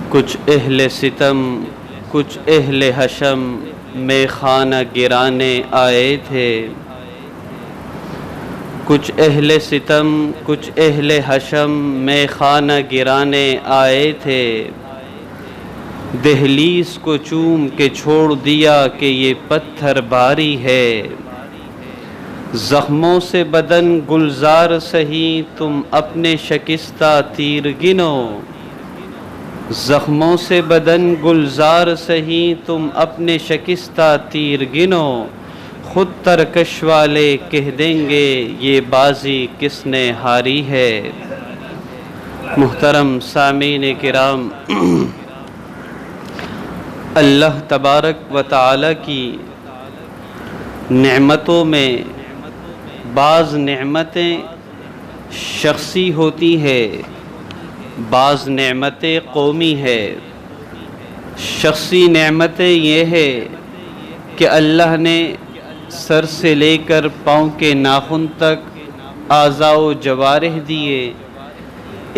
کچھ اہل ستم کچھ اہل حشم میں خانہ گرانے آئے تھے، کچھ اہل ستم کچھ اہل حشم میں خانہ گرانے آئے تھے، دہلیز کو چوم کے چھوڑ دیا کہ یہ پتھر باری ہے، زخموں سے بدن گلزار سہی تم اپنے شکستہ تیر گنو، زخموں سے بدن گلزار سہی تم اپنے شکستہ تیر گنو، خود ترکش والے کہہ دیں گے یہ بازی کس نے ہاری ہے۔ محترم سامعین کرام، اللہ تبارک و تعالی کی نعمتوں میں بعض نعمتیں شخصی ہوتی ہے، بعض نعمتیں قومی ہے۔ شخصی نعمتیں یہ ہے کہ اللہ نے سر سے لے کر پاؤں کے ناخن تک اعضاء و جوارح دیے،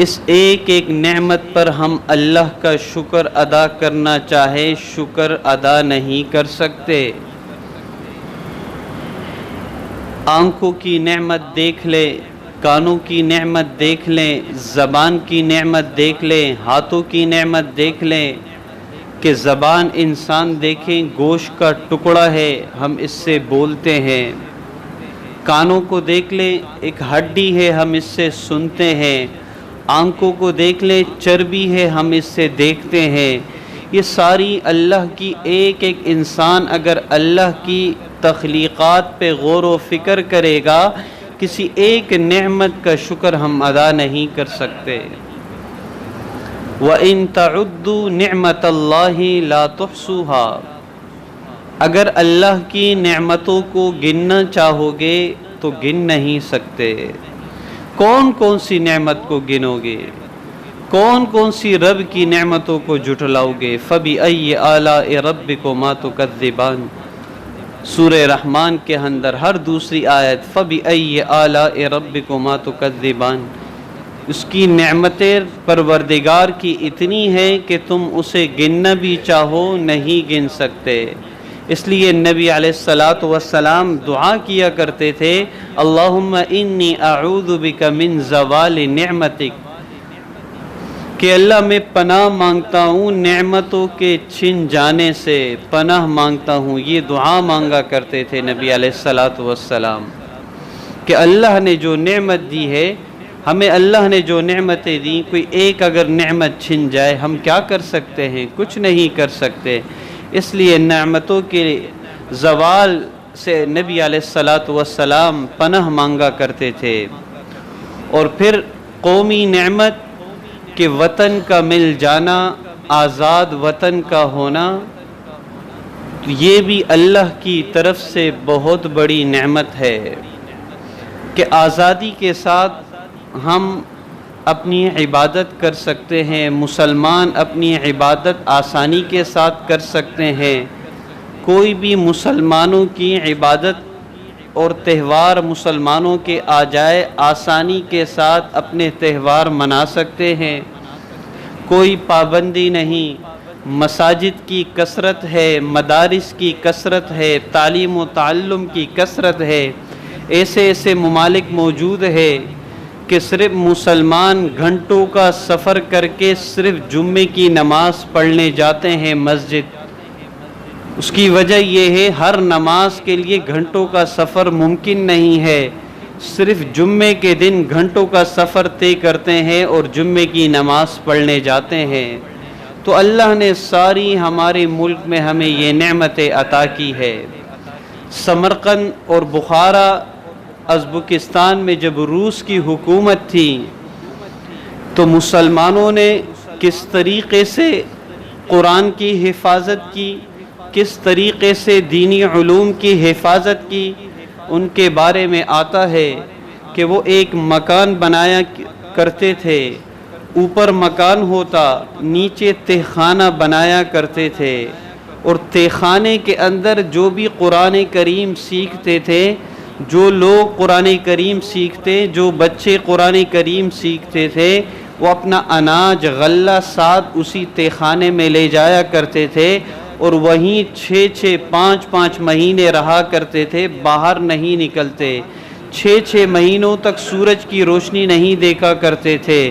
اس ایک ایک نعمت پر ہم اللہ کا شکر ادا کرنا چاہے شکر ادا نہیں کر سکتے۔ آنکھوں کی نعمت دیکھ لیں، کانوں کی نعمت دیکھ لیں، زبان کی نعمت دیکھ لیں، ہاتھوں کی نعمت دیکھ لیں کہ زبان انسان دیکھیں گوشت کا ٹکڑا ہے، ہم اس سے بولتے ہیں۔ کانوں کو دیکھ لیں، ایک ہڈی ہے، ہم اس سے سنتے ہیں۔ آنکھوں کو دیکھ لیں، چربی ہے، ہم اس سے دیکھتے ہیں۔ یہ ساری اللہ کی ایک ایک انسان اگر اللہ کی تخلیقات پہ غور و فکر کرے گا، کسی ایک نعمت کا شکر ہم ادا نہیں کر سکتے۔ وَإِن تَعُدُّوا نِعْمَةَ اللَّهِ لَا تُحْصُوهَا، اگر اللہ کی نعمتوں کو گننا چاہو گے تو گن نہیں سکتے۔ کون کون سی نعمت کو گنو گے؟ کون کون سی رب کی نعمتوں کو جھٹلاؤ گے؟ فَبِأَيِّ آلَاءِ رَبِّكُمَا تُكَذِّبَانِ، سورہ رحمان کے اندر ہر دوسری آیت فَبِأَيِّ آلَاءِ رَبِّكُمَا تُكَذِّبَانِ، اس کی نعمتیں پروردگار کی اتنی ہیں کہ تم اسے گننا بھی چاہو نہیں گن سکتے۔ اس لیے نبی علیہ السلام دعا کیا کرتے تھے، اللہم انی اعوذ بک من زوال نعمتک، کہ اللہ میں پناہ مانگتا ہوں نعمتوں کے چھن جانے سے، پناہ مانگتا ہوں۔ یہ دعا مانگا کرتے تھے نبی علیہ السلام کہ اللہ نے جو نعمت دی ہے ہمیں، اللہ نے جو نعمتیں دیں، کوئی ایک اگر نعمت چھن جائے ہم کیا کر سکتے ہیں؟ کچھ نہیں کر سکتے۔ اس لیے نعمتوں کے زوال سے نبی علیہ السلام پناہ مانگا کرتے تھے۔ اور پھر قومی نعمت کہ وطن کا مل جانا، آزاد وطن کا ہونا، یہ بھی اللہ کی طرف سے بہت بڑی نعمت ہے کہ آزادی کے ساتھ ہم اپنی عبادت کر سکتے ہیں، مسلمان اپنی عبادت آسانی کے ساتھ کر سکتے ہیں۔ کوئی بھی مسلمانوں کی عبادت اور تہوار مسلمانوں کے آ جائے، آسانی کے ساتھ اپنے تہوار منا سکتے ہیں، کوئی پابندی نہیں۔ مساجد کی کثرت ہے، مدارس کی کثرت ہے، تعلیم و تعلم کی کثرت ہے۔ ایسے ایسے ممالک موجود ہے کہ صرف مسلمان گھنٹوں کا سفر کر کے صرف جمعے کی نماز پڑھنے جاتے ہیں مسجد۔ اس کی وجہ یہ ہے ہر نماز کے لیے گھنٹوں کا سفر ممکن نہیں ہے، صرف جمعے کے دن گھنٹوں کا سفر طے کرتے ہیں اور جمعے کی نماز پڑھنے جاتے ہیں۔ تو اللہ نے ساری ہمارے ملک میں ہمیں یہ نعمتیں عطا کی ہے۔ سمرقند اور بخارا ازبکستان میں جب روس کی حکومت تھی تو مسلمانوں نے کس طریقے سے قرآن کی حفاظت کی، کس طریقے سے دینی علوم کی حفاظت کی، ان کے بارے میں آتا ہے کہ وہ ایک مکان بنایا کرتے تھے، اوپر مکان ہوتا، نیچے تہخانہ بنایا کرتے تھے، اور تہخانے کے اندر جو بھی قرآن کریم سیکھتے تھے، جو لوگ قرآن کریم سیکھتے، جو بچے قرآن کریم سیکھتے تھے، وہ اپنا اناج غلہ ساتھ اسی تہخانے میں لے جایا کرتے تھے اور وہیں 5 مہینے رہا کرتے تھے، باہر نہیں نکلتے، 6 مہینوں تک سورج کی روشنی نہیں دیکھا کرتے تھے۔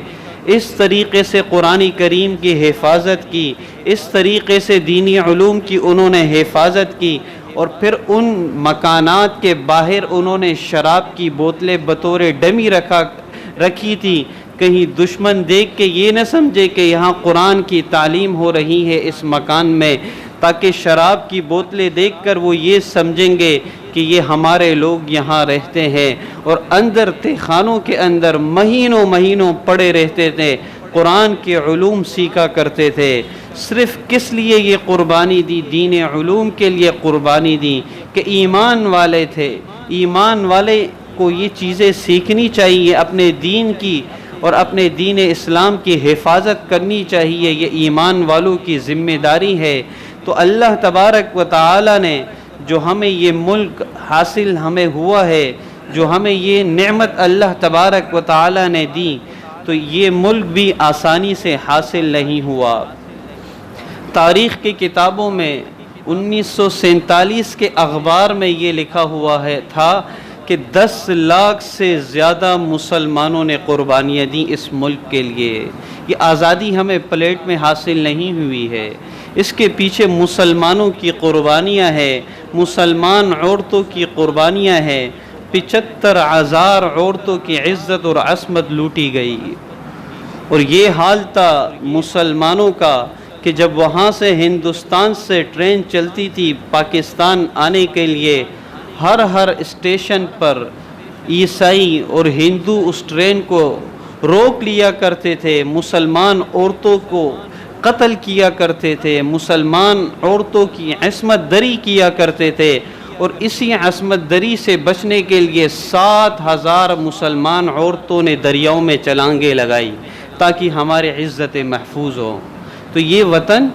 اس طریقے سے قرآن کریم کی حفاظت کی، اس طریقے سے دینی علوم کی انہوں نے حفاظت کی، اور پھر ان مکانات کے باہر انہوں نے شراب کی بوتلیں بطور ڈمی رکھی تھی، کہیں دشمن دیکھ کے یہ نہ سمجھے کہ یہاں قرآن کی تعلیم ہو رہی ہے اس مکان میں، تاکہ شراب کی بوتلیں دیکھ کر وہ یہ سمجھیں گے کہ یہ ہمارے لوگ یہاں رہتے ہیں، اور اندر تہخانوں کے اندر مہینوں پڑے رہتے تھے، قرآن کے علوم سیکھا کرتے تھے۔ صرف کس لیے یہ قربانی دی؟ دین علوم کے لیے قربانی دی کہ ایمان والے تھے، ایمان والے کو یہ چیزیں سیکھنی چاہیے، اپنے دین کی اور اپنے دین اسلام کی حفاظت کرنی چاہیے، یہ ایمان والوں کی ذمہ داری ہے۔ تو اللہ تبارک و تعالی نے جو ہمیں یہ ملک حاصل ہمیں ہوا ہے، جو ہمیں یہ نعمت اللہ تبارک و تعالی نے دی، تو یہ ملک بھی آسانی سے حاصل نہیں ہوا۔ تاریخ کی کتابوں میں 1947 کے اخبار میں یہ لکھا ہوا تھا کہ 10 لاکھ سے زیادہ مسلمانوں نے قربانیاں دیں اس ملک کے لیے۔ یہ آزادی ہمیں پلیٹ میں حاصل نہیں ہوئی ہے، اس کے پیچھے مسلمانوں کی قربانیاں ہیں، مسلمان عورتوں کی قربانیاں ہیں۔ 75,000 عورتوں کی عزت اور عصمت لوٹی گئی، اور یہ حال تھا مسلمانوں کا کہ جب وہاں سے ہندوستان سے ٹرین چلتی تھی پاکستان آنے کے لیے، ہر اسٹیشن پر عیسائی اور ہندو اس ٹرین کو روک لیا کرتے تھے، مسلمان عورتوں کو قتل کیا کرتے تھے، مسلمان عورتوں کی عصمت دری کیا کرتے تھے، اور اسی عصمت دری سے بچنے کے لیے 7,000 مسلمان عورتوں نے دریاؤں میں چھلانگیں لگائی تاکہ ہماری عزت محفوظ ہو۔ تو یہ وطن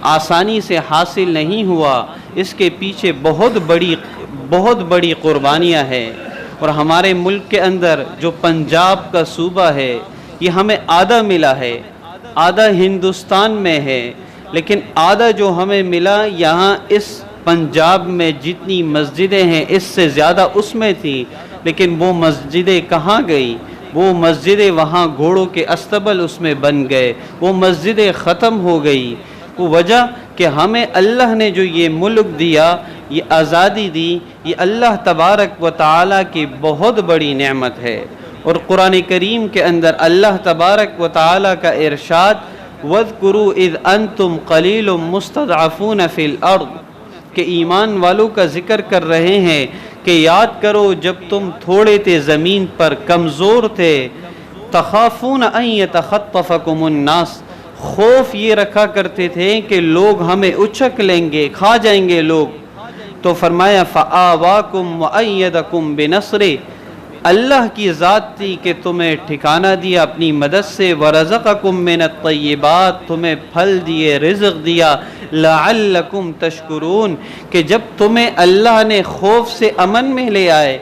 آسانی سے حاصل نہیں ہوا، اس کے پیچھے بہت بڑی قربانیاں ہیں۔ اور ہمارے ملک کے اندر جو پنجاب کا صوبہ ہے، یہ ہمیں آدھا ملا ہے، آدھا ہندوستان میں ہے، لیکن آدھا جو ہمیں ملا یہاں اس پنجاب میں جتنی مسجدیں ہیں اس سے زیادہ اس میں تھی، لیکن وہ مسجدیں کہاں گئی؟ وہ مسجدیں وہاں گھوڑوں کے استبل اس میں بن گئے، وہ مسجدیں ختم ہو گئی۔ وہ وجہ کہ ہمیں اللہ نے جو یہ ملک دیا، یہ آزادی دی، یہ اللہ تبارک و تعالی کی بہت بڑی نعمت ہے۔ اور قرآن کریم کے اندر اللہ تبارک و تعالی کا ارشاد وَاذْكُرُوا إِذْ أَنْتُمْ قَلِيلٌ مُسْتَضْعَفُونَ فِي الْأَرْضِ، کہ ایمان والوں کا ذکر کر رہے ہیں کہ یاد کرو جب تم تھوڑے تھے، زمین پر کمزور تھے، تخافون ان یتخطفکم الناس، خوف یہ رکھا کرتے تھے کہ لوگ ہمیں اچک لیں گے، کھا جائیں گے لوگ، تو فرمایا فآواکم وأیدکم بنصرہ، اللہ کی ذات تھی کہ تمہیں ٹھکانہ دیا اپنی مدد سے، ورزقکم من الطیبات، تمہیں پھل دیے، رزق دیا، لعلکم تشکرون، کہ جب تمہیں اللہ نے خوف سے امن میں لے آئے،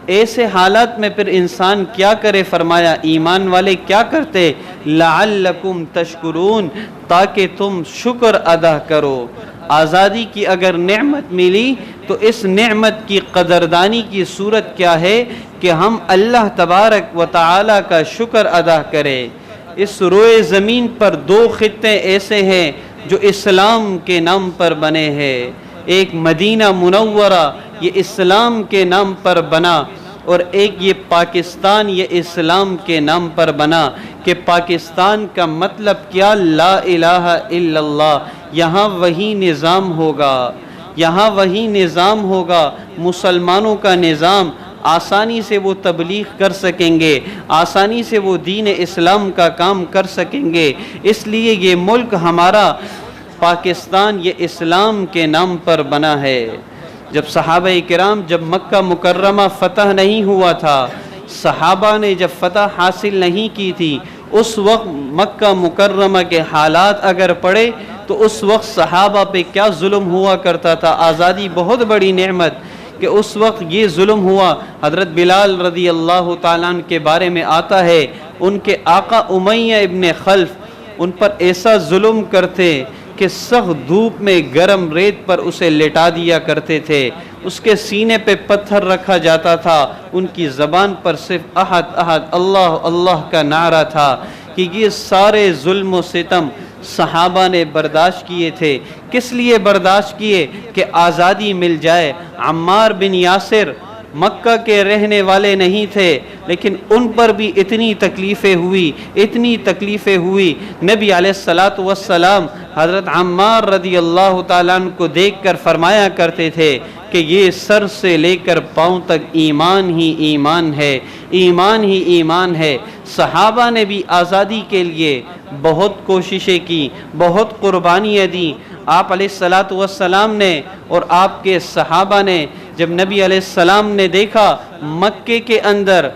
ایسے حالات میں پھر انسان کیا کرے؟ فرمایا ایمان والے کیا کرتے؟ لعلکم تشکرون، تاکہ تم شکر ادا کرو۔ آزادی کی اگر نعمت ملی تو اس نعمت کی قدردانی کی صورت کیا ہے کہ ہم اللہ تبارک و تعالی کا شکر ادا کریں۔ اس روئے زمین پر 2 خطے ایسے ہیں جو اسلام کے نام پر بنے ہیں، ایک مدینہ منورہ یہ اسلام کے نام پر بنا، اور ایک یہ پاکستان یہ اسلام کے نام پر بنا، کہ پاکستان کا مطلب کیا؟ لا الہ الا اللہ، یہاں وہی نظام ہوگا، یہاں وہی نظام ہوگا، مسلمانوں کا نظام، آسانی سے وہ تبلیغ کر سکیں گے، آسانی سے وہ دین اسلام کا کام کر سکیں گے۔ اس لیے یہ ملک ہمارا پاکستان یہ اسلام کے نام پر بنا ہے۔ جب صحابہ کرام جب مکہ مکرمہ فتح نہیں ہوا تھا، صحابہ نے جب فتح حاصل نہیں کی تھی، اس وقت مکہ مکرمہ کے حالات اگر پڑھے تو اس وقت صحابہ پہ کیا ظلم ہوا کرتا تھا۔ آزادی بہت بڑی نعمت کہ اس وقت یہ ظلم ہوا۔ حضرت بلال رضی اللہ تعالیٰ عنہ کے بارے میں آتا ہے ان کے آقا امیہ ابن خلف ان پر ایسا ظلم کرتے کہ سخت دھوپ میں گرم ریت پر اسے لٹا دیا کرتے تھے، اس کے سینے پہ پتھر رکھا جاتا تھا، ان کی زبان پر صرف احد احد اللہ اللہ کا نعرہ تھا، کہ یہ سارے ظلم و ستم صحابہ نے برداشت کیے تھے۔ کس لیے برداشت کیے؟ کہ آزادی مل جائے۔ عمار بن یاسر مکہ کے رہنے والے نہیں تھے، لیکن ان پر بھی اتنی تکلیفیں ہوئی۔ نبی علیہ الصلاۃ والسلام حضرت عمار رضی اللہ تعالیٰ عنہ کو دیکھ کر فرمایا کرتے تھے کہ یہ سر سے لے کر پاؤں تک ایمان ہی ایمان ہے، ایمان ہی ایمان ہے۔ صحابہ نے بھی آزادی کے لیے بہت کوششیں کی، بہت قربانیاں دیں۔ آپ علیہ الصلاۃ والسلام نے اور آپ کے صحابہ نے جب نبی علیہ السلام نے دیکھا مکے کے اندر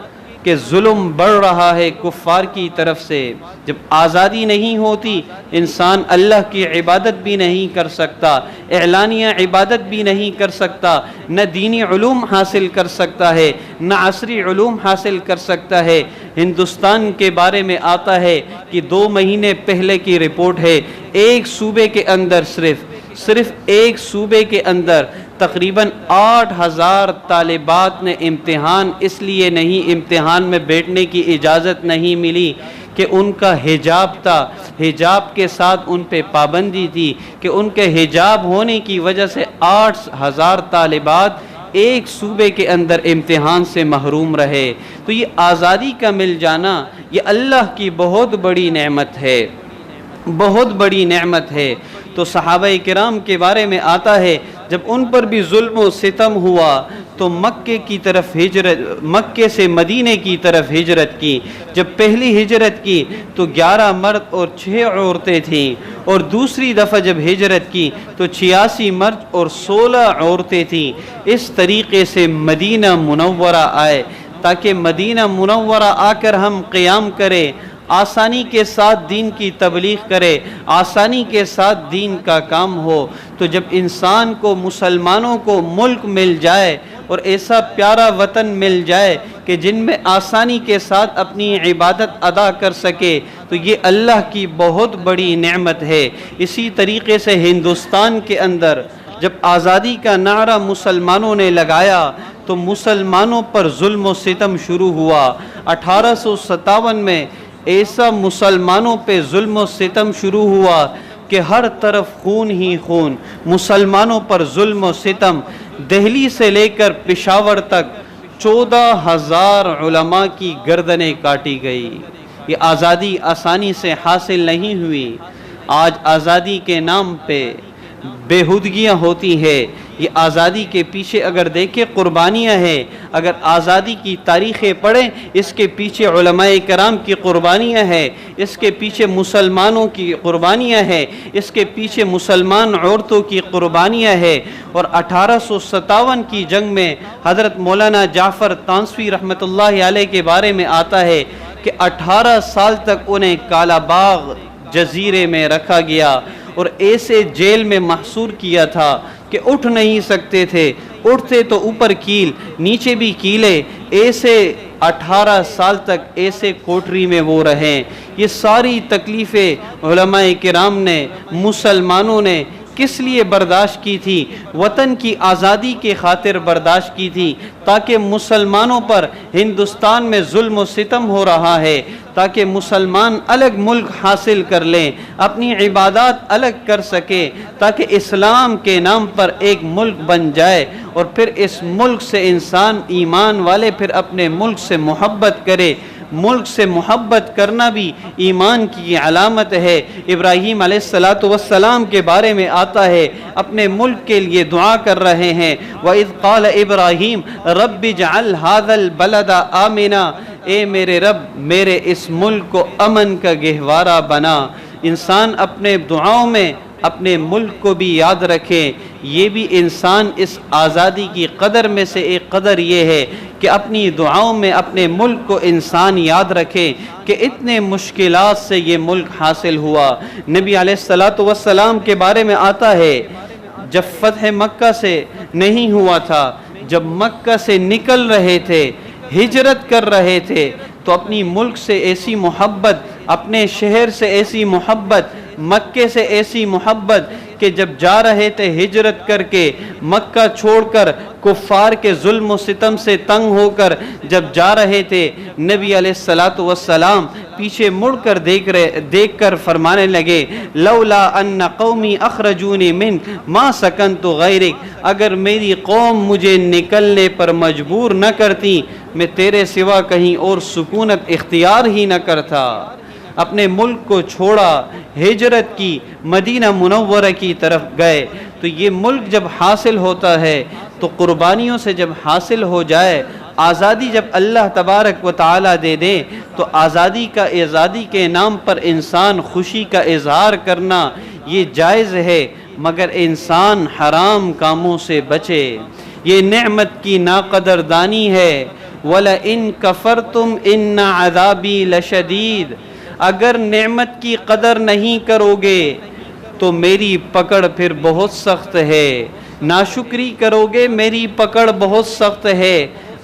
کہ ظلم بڑھ رہا ہے کفار کی طرف سے، جب آزادی نہیں ہوتی انسان اللہ کی عبادت بھی نہیں کر سکتا، اعلانیہ عبادت بھی نہیں کر سکتا، نہ دینی علوم حاصل کر سکتا ہے، نہ عصری علوم حاصل کر سکتا ہے۔ ہندوستان کے بارے میں آتا ہے کہ 2 مہینے پہلے کی رپورٹ ہے، ایک صوبے کے اندر صرف ایک صوبے کے اندر تقریباً 8000 طالبات نے امتحان اس لیے نہیں امتحان میں بیٹھنے کی اجازت نہیں ملی کہ ان کا حجاب تھا، حجاب کے ساتھ ان پہ پابندی تھی کہ ان کے حجاب ہونے کی وجہ سے 8000 طالبات ایک صوبے کے اندر امتحان سے محروم رہے۔ تو یہ آزادی کا مل جانا یہ اللہ کی بہت بڑی نعمت ہے، بہت بڑی نعمت ہے۔ تو صحابہ کرام کے بارے میں آتا ہے جب ان پر بھی ظلم و ستم ہوا تو مکے سے مدینے کی طرف ہجرت کی۔ جب پہلی ہجرت کی تو 11 مرد اور 6 عورتیں تھیں، اور دوسری دفعہ جب ہجرت کی تو 86 مرد اور 16 عورتیں تھیں۔ اس طریقے سے مدینہ منورہ آئے تاکہ مدینہ منورہ آ کر ہم قیام کریں، آسانی کے ساتھ دین کی تبلیغ کرے، آسانی کے ساتھ دین کا کام ہو۔ تو جب انسان کو مسلمانوں کو ملک مل جائے اور ایسا پیارا وطن مل جائے کہ جن میں آسانی کے ساتھ اپنی عبادت ادا کر سکے تو یہ اللہ کی بہت بڑی نعمت ہے۔ اسی طریقے سے ہندوستان کے اندر جب آزادی کا نعرہ مسلمانوں نے لگایا تو مسلمانوں پر ظلم و ستم شروع ہوا۔ 1857 میں ایسا مسلمانوں پہ ظلم و ستم شروع ہوا کہ ہر طرف خون ہی خون، مسلمانوں پر ظلم و ستم۔ دہلی سے لے کر پشاور تک 14,000 علماء کی گردنیں کاٹی گئی۔ یہ آزادی آسانی سے حاصل نہیں ہوئی۔ آج آزادی کے نام پہ بےہودگیاں ہوتی ہے۔ یہ آزادی کے پیچھے اگر دیکھیں قربانیاں ہیں، اگر آزادی کی تاریخیں پڑھیں اس کے پیچھے علماء کرام کی قربانیاں ہیں، اس کے پیچھے مسلمانوں کی قربانیاں ہیں، اس کے پیچھے مسلمان عورتوں کی قربانیاں ہیں۔ اور 1857 کی جنگ میں حضرت مولانا جعفر تانسوی رحمۃ اللہ علیہ کے بارے میں آتا ہے کہ 18 سال تک انہیں کالا باغ جزیرے میں رکھا گیا اور ایسے جیل میں محصور کیا تھا کہ اٹھ نہیں سکتے تھے، اٹھتے تو اوپر کیل نیچے بھی کیلے، ایسے 18 سال تک ایسے کوٹری میں وہ رہیں۔ یہ ساری تکلیفیں علماء کرام نے، مسلمانوں نے کس لیے برداشت کی تھی؟ وطن کی آزادی کے خاطر برداشت کی تھی، تاکہ مسلمانوں پر ہندوستان میں ظلم و ستم ہو رہا ہے، تاکہ مسلمان الگ ملک حاصل کر لیں، اپنی عبادات الگ کر سکے، تاکہ اسلام کے نام پر ایک ملک بن جائے، اور پھر اس ملک سے انسان ایمان والے پھر اپنے ملک سے محبت کرے۔ ملک سے محبت کرنا بھی ایمان کی علامت ہے۔ ابراہیم علیہ السلام کے بارے میں آتا ہے، اپنے ملک کے لیے دعا کر رہے ہیں، وَإِذْ قَالَ إِبْرَاهِيمُ رَبِّ اجْعَلْ هَذَا الْبَلَدَ آمِنًا، اے میرے رب میرے اس ملک کو امن کا گہوارہ بنا۔ انسان اپنے دعاؤں میں اپنے ملک کو بھی یاد رکھے۔ یہ بھی انسان اس آزادی کی قدر میں سے ایک قدر یہ ہے کہ اپنی دعاؤں میں اپنے ملک کو انسان یاد رکھے کہ اتنے مشکلات سے یہ ملک حاصل ہوا۔ نبی علیہ السلام کے بارے میں آتا ہے جب فتح مکہ سے نہیں ہوا تھا، جب مکہ سے نکل رہے تھے، ہجرت کر رہے تھے، تو اپنی ملک سے ایسی محبت، اپنے شہر سے ایسی محبت، مکے سے ایسی محبت کہ جب جا رہے تھے ہجرت کر کے، مکہ چھوڑ کر، کفار کے ظلم و ستم سے تنگ ہو کر جب جا رہے تھے، نبی علیہ الصلوۃ والسلام پیچھے مڑ کر دیکھ کر فرمانے لگے، لولا ان قومی اخرجونی من ما سکنت غیرک، اگر میری قوم مجھے نکلنے پر مجبور نہ کرتی، میں تیرے سوا کہیں اور سکونت اختیار ہی نہ کرتا۔ اپنے ملک کو چھوڑا، ہجرت کی، مدینہ منورہ کی طرف گئے۔ تو یہ ملک جب حاصل ہوتا ہے تو قربانیوں سے جب حاصل ہو جائے، آزادی جب اللہ تبارک و تعالیٰ دے دے تو آزادی کے نام پر انسان خوشی کا اظہار کرنا یہ جائز ہے، مگر انسان حرام کاموں سے بچے۔ یہ نعمت کی ناقدردانی ہے۔ وَلَئِن كَفَرْتُمْ إِنَّ عَذَابِي لَشَدِيدٌ، اگر نعمت کی قدر نہیں کرو گے تو میری پکڑ پھر بہت سخت ہے، ناشکری کرو گے میری پکڑ بہت سخت ہے۔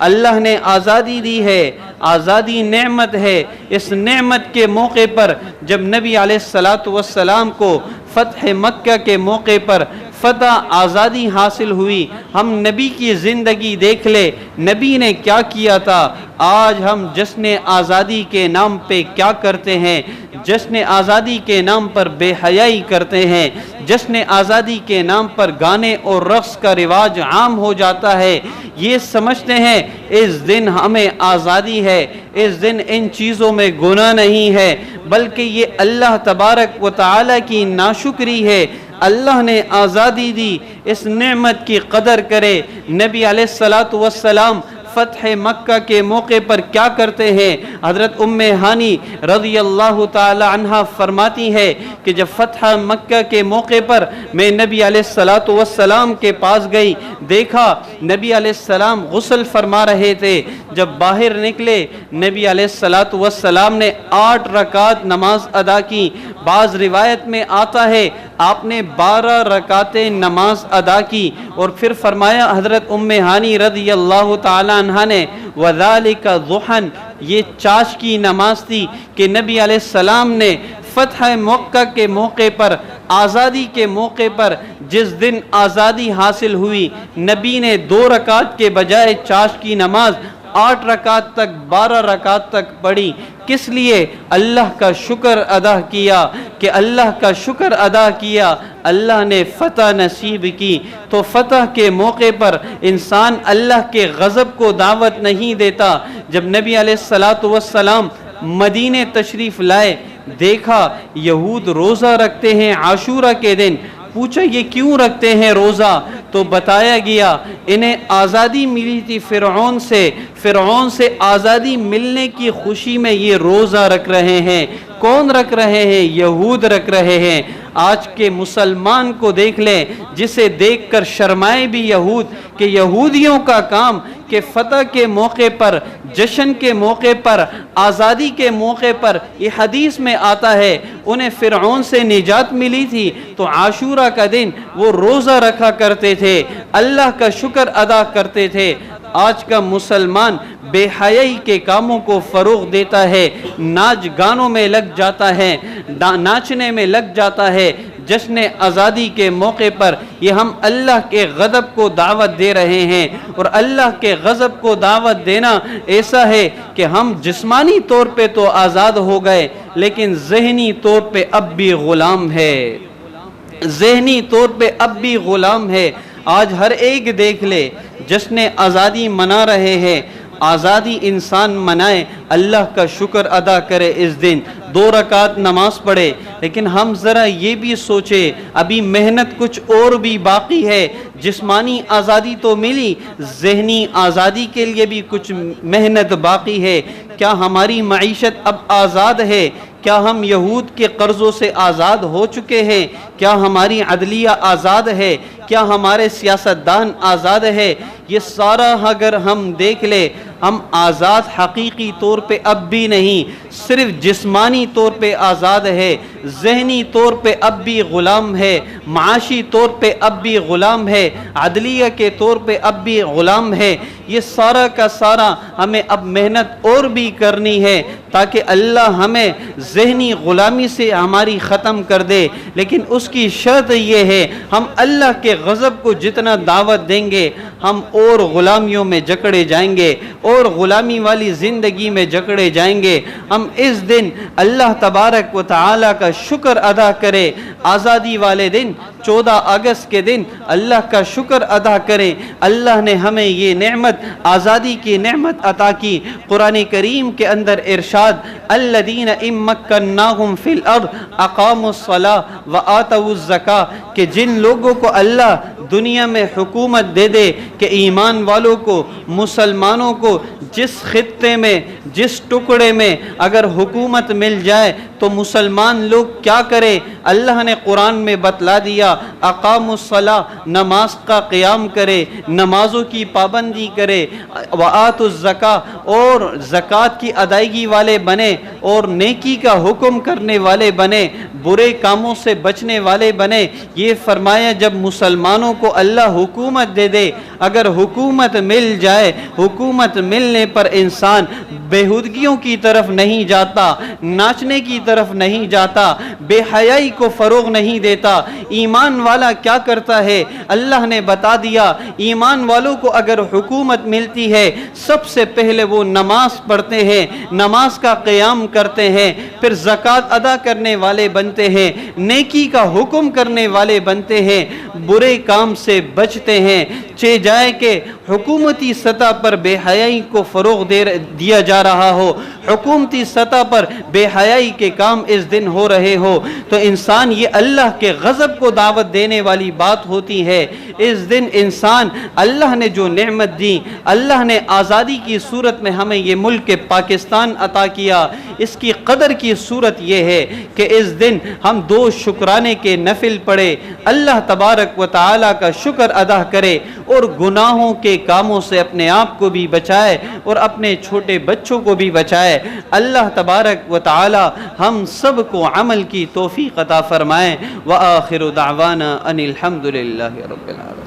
اللہ نے آزادی دی ہے، آزادی نعمت ہے۔ اس نعمت کے موقع پر جب نبی علیہ الصلوۃ والسلام کو فتح مکہ کے موقع پر فتح آزادی حاصل ہوئی، ہم نبی کی زندگی دیکھ لے، نبی نے کیا کیا تھا۔ آج ہم جشن آزادی کے نام پہ کیا کرتے ہیں؟ جشن آزادی کے نام پر بے حیائی کرتے ہیں، جشن آزادی کے نام پر گانے اور رقص کا رواج عام ہو جاتا ہے۔ یہ سمجھتے ہیں اس دن ہمیں آزادی ہے، اس دن ان چیزوں میں گناہ نہیں ہے، بلکہ یہ اللہ تبارک و تعالی کی ناشکری ہے۔ اللہ نے آزادی دی، اس نعمت کی قدر کرے۔ نبی علیہ الصلوۃ والسلام فتح مکہ کے موقع پر کیا کرتے ہیں؟ حضرت ام ہانی رضی اللہ تعالی عنہ فرماتی ہے کہ جب فتح مکہ کے موقع پر میں نبی علیہ الصلوۃ والسلام کے پاس گئی، دیکھا نبی علیہ السلام غسل فرما رہے تھے۔ جب باہر نکلے نبی علیہ الصلوۃ والسلام نے 8 رکعت نماز ادا کی۔ بعض روایت میں آتا ہے آپ نے 12 رکعتیں نماز ادا کی، اور پھر فرمایا حضرت ام ہانی رضی اللہ تعالی عنہ نے، وَذَلِكَ ضُحًا، یہ چاش کی نماز تھی کہ نبی علیہ السلام نے فتح مکہ کے موقع پر، آزادی کے موقع پر، جس دن آزادی حاصل ہوئی، نبی نے 2 رکعت کے بجائے چاش کی نماز 8 رکعت تک، 12 رکعت تک پڑھی۔ کس لیے؟ اللہ کا شکر ادا کیا، کہ اللہ کا شکر ادا کیا، اللہ نے فتح نصیب کی۔ تو فتح کے موقع پر انسان اللہ کے غضب کو دعوت نہیں دیتا۔ جب نبی علیہ الصلوۃ والسلام مدینے تشریف لائے، دیکھا یہود روزہ رکھتے ہیں عاشورہ کے دن۔ پوچھا یہ کیوں رکھتے ہیں روزہ؟ تو بتایا گیا انہیں آزادی ملی تھی فرعون سے آزادی ملنے کی خوشی میں یہ روزہ رکھ رہے ہیں۔ کون رکھ رہے ہیں؟ یہود رکھ رہے ہیں۔ آج کے مسلمان کو دیکھ لیں، جسے دیکھ کر شرمائے بھی یہود، کہ یہودیوں کا کام کہ فتح کے موقع پر، جشن کے موقع پر، آزادی کے موقع پر، یہ حدیث میں آتا ہے انہیں فرعون سے نجات ملی تھی تو عاشورہ کا دن وہ روزہ رکھا کرتے تھے، اللہ کا شکر ادا کرتے تھے۔ آج کا مسلمان بے حیائی کے کاموں کو فروغ دیتا ہے، ناچ گانوں میں لگ جاتا ہے، ناچنے میں لگ جاتا ہے۔ جشن آزادی کے موقع پر یہ ہم اللہ کے غضب کو دعوت دے رہے ہیں، اور اللہ کے غضب کو دعوت دینا ایسا ہے کہ ہم جسمانی طور پہ تو آزاد ہو گئے، لیکن ذہنی طور پہ اب بھی غلام ہے، ذہنی طور پہ اب بھی غلام ہے۔ آج ہر ایک دیکھ لے جشن آزادی منا رہے ہیں۔ آزادی انسان منائے، اللہ کا شکر ادا کرے، اس دن 2 رکعت نماز پڑھے، لیکن ہم ذرا یہ بھی سوچے ابھی محنت کچھ اور بھی باقی ہے۔ جسمانی آزادی تو ملی، ذہنی آزادی کے لیے بھی کچھ محنت باقی ہے۔ کیا ہماری معیشت اب آزاد ہے؟ کیا ہم یہود کے قرضوں سے آزاد ہو چکے ہیں؟ کیا ہماری عدلیہ آزاد ہے؟ کیا ہمارے سیاستدان آزاد ہے؟ یہ سارا اگر ہم دیکھ لیں، ہم آزاد حقیقی طور پہ اب بھی نہیں، صرف جسمانی طور پہ آزاد ہے، ذہنی طور پہ اب بھی غلام ہے، معاشی طور پہ اب بھی غلام ہے، عدلیہ کے طور پہ اب بھی غلام ہے۔ یہ سارا کا سارا ہمیں اب محنت اور بھی کرنی ہے تاکہ اللہ ہمیں ذہنی غلامی سے ہماری ختم کر دے۔ لیکن اس کی شرط یہ ہے، ہم اللہ کے غضب کو جتنا دعوت دیں گے ہم اور غلامیوں میں جکڑے جائیں گے، اور غلامی والی زندگی میں جکڑے جائیں گے۔ ہم اس دن اللہ تبارک و تعالی کا شکر ادا کریں، آزادی والے دن 14 اگست کے دن اللہ کا شکر ادا کریں۔ اللہ نے ہمیں یہ نعمت، آزادی کی نعمت عطا کی۔ قرآن کریم کے اندر ارشاد، الذین ان مکناہم فی الارض اقاموا الصلاۃ وآتوا الزکاۃ، کہ جن لوگوں کو اللہ دنیا میں حکومت دے دے کہ ایمان والوں کو، مسلمانوں کو جس خطے میں، جس ٹکڑے میں اگر حکومت مل جائے تو مسلمان لوگ کیا کرے؟ اللہ نے قرآن میں بتلا دیا، اقاموا الصلاۃ، نماز کا قیام کرے، نمازوں کی پابندی کرے، وآتوا الزکاۃ، اور زکوٰۃ کی ادائیگی والے بنے، اور نیکی کا حکم کرنے والے بنے، برے کاموں سے بچنے والے بنے۔ یہ فرمایا جب مسلمانوں کو اللہ حکومت دے دے، اگر حکومت مل جائے، حکومت ملنے پر انسان بےہودگیوں کی طرف نہیں جاتا، ناچنے کی طرف نہیں جاتا، بے حیائی کو فروغ نہیں دیتا۔ ایمان والا کیا کرتا ہے؟ اللہ نے بتا دیا، ایمان والوں کو اگر حکومت ملتی ہے سب سے پہلے وہ نماز پڑھتے ہیں، نماز کا قیام کرتے ہیں، پھر زکوٰۃ ادا کرنے والے بنتے ہیں، نیکی کا حکم کرنے والے بنتے ہیں، برے کام سے بچتے ہیں۔ چہ جائے کہ حکومتی سطح پر بے حیائی کو فروغ دیا جا رہا ہو، حکومتی سطح پر بے حیائی کے کام اس دن ہو رہے ہو، تو انسان یہ اللہ کے غضب کو دعوت دینے والی بات ہوتی ہے۔ اس دن انسان، اللہ نے جو نعمت دی، اللہ نے آزادی کی صورت میں ہمیں یہ ملک پاکستان عطا کیا، اس کی قدر کی صورت یہ ہے کہ اس دن ہم 2 شکرانے کے نفل پڑھے، اللہ تبارک و تعالی کا شکر ادا کرے، اور گناہوں کے کاموں سے اپنے آپ کو بھی بچائے اور اپنے چھوٹے بچوں کو بھی بچائے۔ اللہ تبارک و تعالی ہم سب کو عمل کی توفیق عطا فرمائے۔ وآخر دعوانا ان الحمد للہ رب العالمین۔